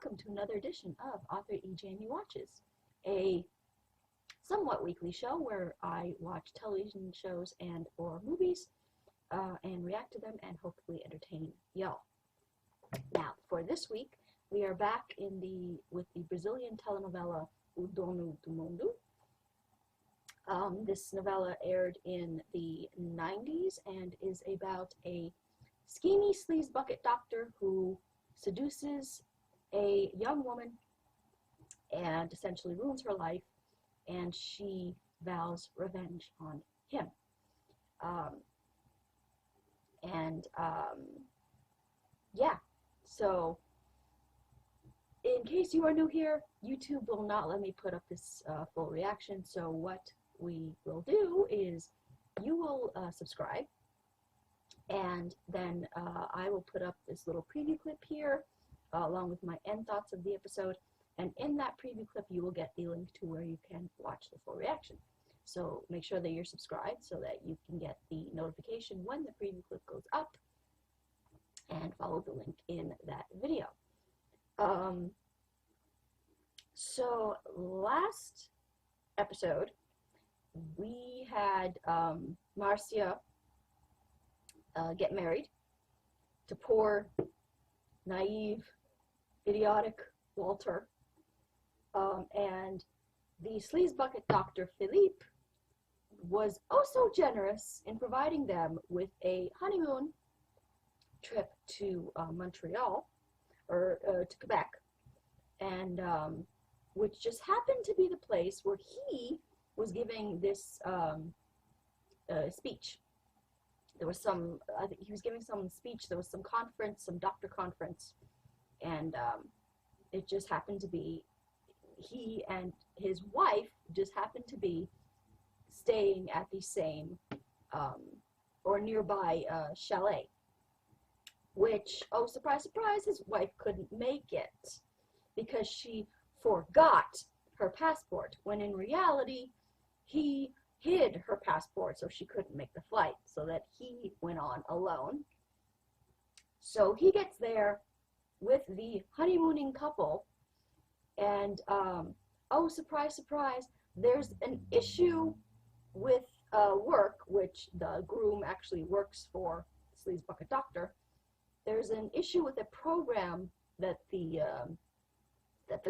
welcome to another edition of Author E. Jamie Watches, a somewhat weekly show where I watch television shows and or movies and react to them and hopefully entertain y'all. Now, for this week, we are back with the Brazilian telenovela Dono do Mundo. This novella aired in the 90s and is about a schemy sleaze bucket doctor who seduces a young woman and essentially ruins her life, and she vows revenge on him. Yeah, so in case you are new here, YouTube will not let me put up this full reaction, so what we will do is you will subscribe, and then I will put up this little preview clip here along with my end thoughts of the episode, and in that preview clip you will get the link to where you can watch the full reaction. So make sure that you're subscribed so that you can get the notification when the preview clip goes up, and follow the link in that video. So last episode we had Marcia get married to poor, naive, idiotic Walter, and the sleaze bucket doctor Philippe was oh so generous in providing them with a honeymoon trip to Montreal, or to Quebec, and which just happened to be the place where he was giving this speech. There was I think he was giving some speech, there was some conference, some doctor conference, and it just happened to be, he and his wife just happened to be staying at the same, or nearby chalet, which, oh surprise, surprise, his wife couldn't make it because she forgot her passport, when in reality, he hid her passport so she couldn't make the flight, so that he went on alone. So he gets there with the honeymooning couple, and oh surprise, surprise, there's an issue with work, which the groom actually works for Sleaze Bucket Doctor. There's an issue with a program that the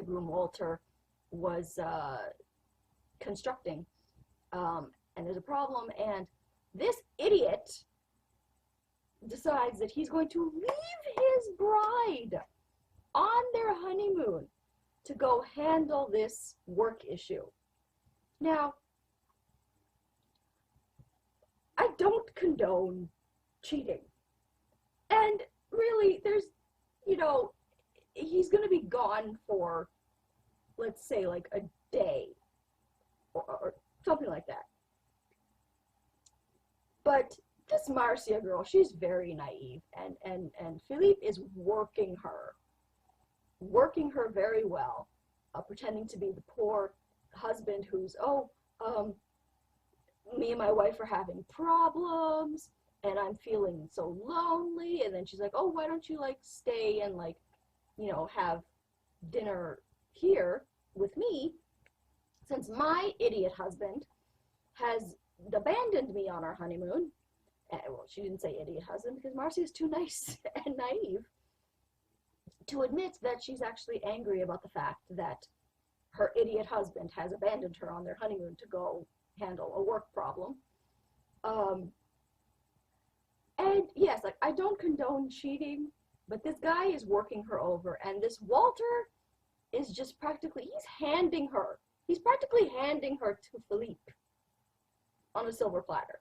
groom Walter was constructing, and there's a problem, and this idiot decides that he's going to leave his bride on their honeymoon to go handle this work issue. Now, I don't condone cheating, and really, there's, he's going to be gone for, let's say, like a day, or something like that. But this Marcia girl, she's very naive, and Philippe is working her very well, pretending to be the poor husband who's, me and my wife are having problems, and I'm feeling so lonely, and then she's like, oh, why don't you, stay and, have dinner here with me, since my idiot husband has abandoned me on our honeymoon. Well, she didn't say idiot husband, because Marcia is too nice and naive to admit that she's actually angry about the fact that her idiot husband has abandoned her on their honeymoon to go handle a work problem. And yes, I don't condone cheating, but this guy is working her over, and this Walter is just practically, he's practically handing her to Philippe on a silver platter.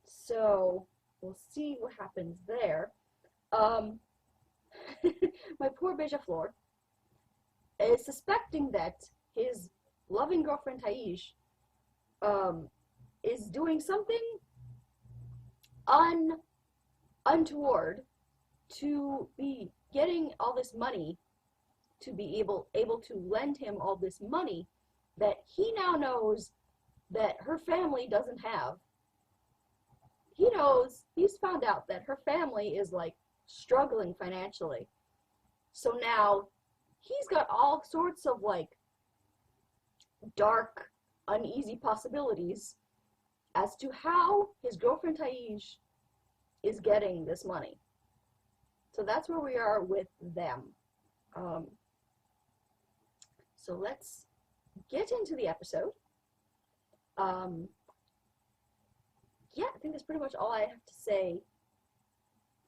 So we'll see what happens there. My poor Beija-Flor is suspecting that his loving girlfriend Taish is doing something untoward to be getting all this money, to be able to lend him all this money that he now knows that her family doesn't have. He knows, he's found out that her family is struggling financially. So now he's got all sorts of like dark, uneasy possibilities as to how his girlfriend Taij is getting this money. So that's where we are with them. So let's get into the episode. Yeah, I think that's pretty much all I have to say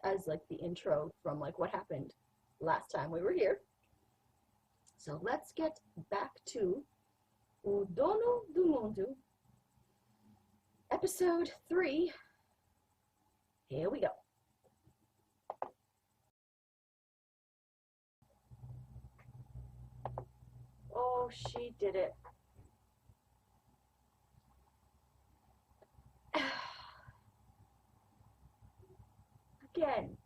as like the intro from like what happened last time we were here. So let's get back to O Dono do Mundo, episode 3. Here we go. Oh, she did it. Again,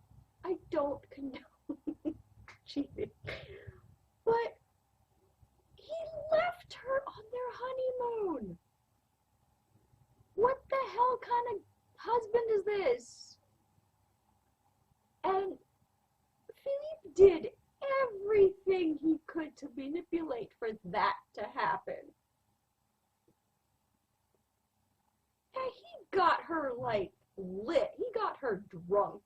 I don't condone cheating, but he left her on their honeymoon. What the hell kind of husband is this? And Philippe did everything he could to manipulate for that to happen. And he got her like lit. He got her drunk.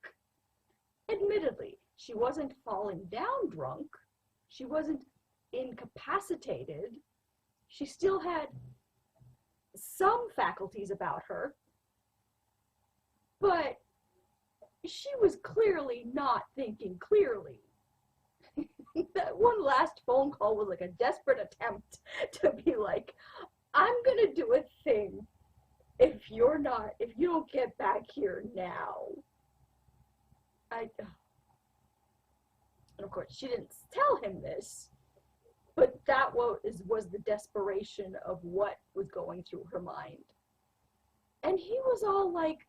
Admittedly, she wasn't falling down drunk. She wasn't incapacitated. She still had some faculties about her. But she was clearly not thinking clearly. That one last phone call was like a desperate attempt to be like, I'm gonna do a thing if you don't get back here now. And of course, she didn't tell him this, but that was the desperation of what was going through her mind. And he was all like,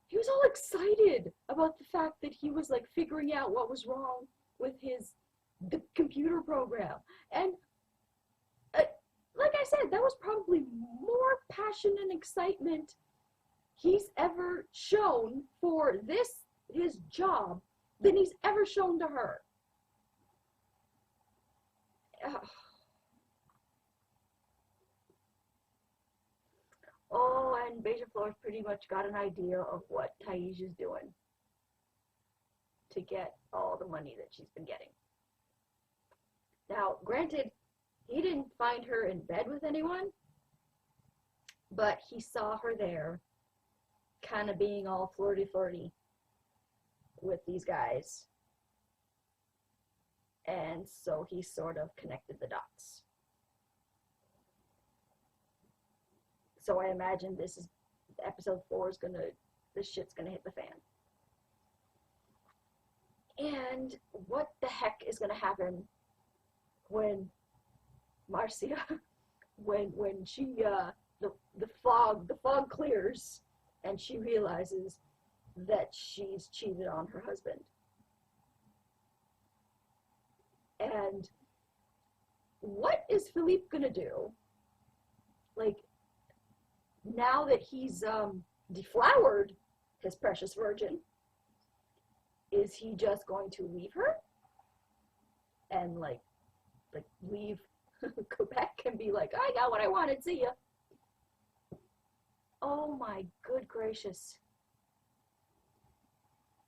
he was all excited about the fact that he was like figuring out what was wrong with the computer program. And like I said, that was probably more passion and excitement he's ever shown for his job than he's ever shown to her. Oh, and Beija-Flor's pretty much got an idea of what Taij is doing to get all the money that she's been getting. Now, granted, he didn't find her in bed with anyone, but he saw her there, kind of being all flirty with these guys. And so he sort of connected the dots. So I imagine episode 4 this shit's gonna hit the fan. And what the heck is gonna happen when Marcia, when she, the fog clears and she realizes that she's cheated on her husband? And what is Philippe gonna do? Like, now that he's deflowered his precious virgin, is he just going to leave her and like leave Quebec and be like, I got what I wanted, see ya? Oh my good gracious.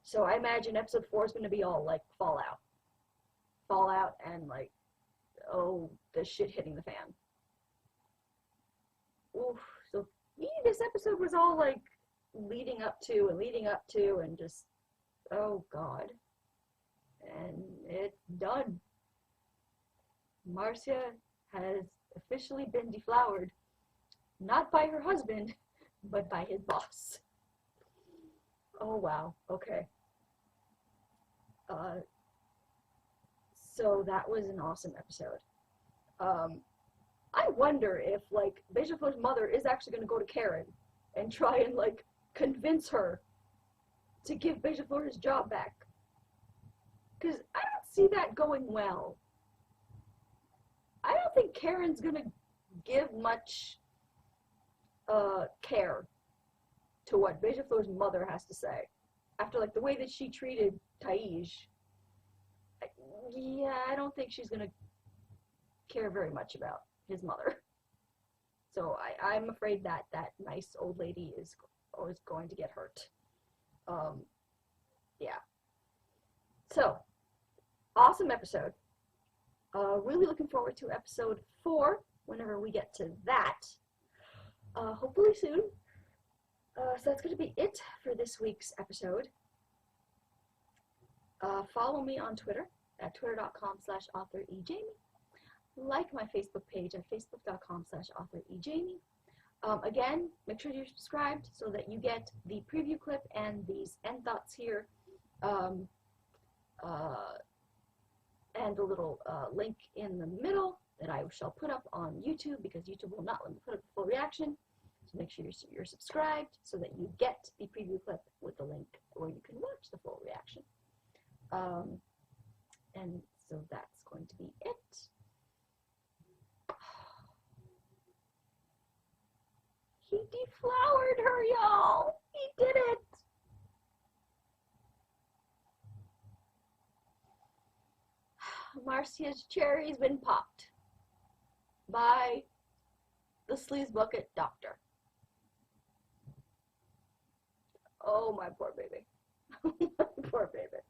So I imagine episode 4 is going to be all like Fallout and like, oh, the shit hitting the fan. Oof. So this episode was all like leading up to and just, oh god. And it's done. Marcia has officially been deflowered, not by her husband, but by his boss. Oh wow, okay. So that was an awesome episode. I wonder if like Beija-Flor's mother is actually going to go to Karen and try and like convince her to give Beija-Flor his job back. Because I don't see that going well. I don't think Karen's going to give much care to what Beija-Flor's mother has to say. after like the way that she treated Taij, yeah, I don't think she's gonna care very much about his mother. So I'm afraid that that nice old lady is always going to get hurt. Yeah. So, awesome episode. Really looking forward to episode 4 whenever we get to that. Hopefully soon. So that's going to be it for this week's episode. Follow me on Twitter at twitter.com/authorejamie. Like my Facebook page at facebook.com/authorejamie. Again, make sure you're subscribed so that you get the preview clip and these end thoughts here. And a little link in the middle that I shall put up on YouTube, because YouTube will not let me put up a full reaction. So make sure you're subscribed so that you get the preview clip with the link where you can watch the full reaction. And so that's going to be it. He deflowered her, y'all. He did it. Marcia's cherry's been popped by the sleaze bucket doctor. Oh, my poor baby. My poor baby.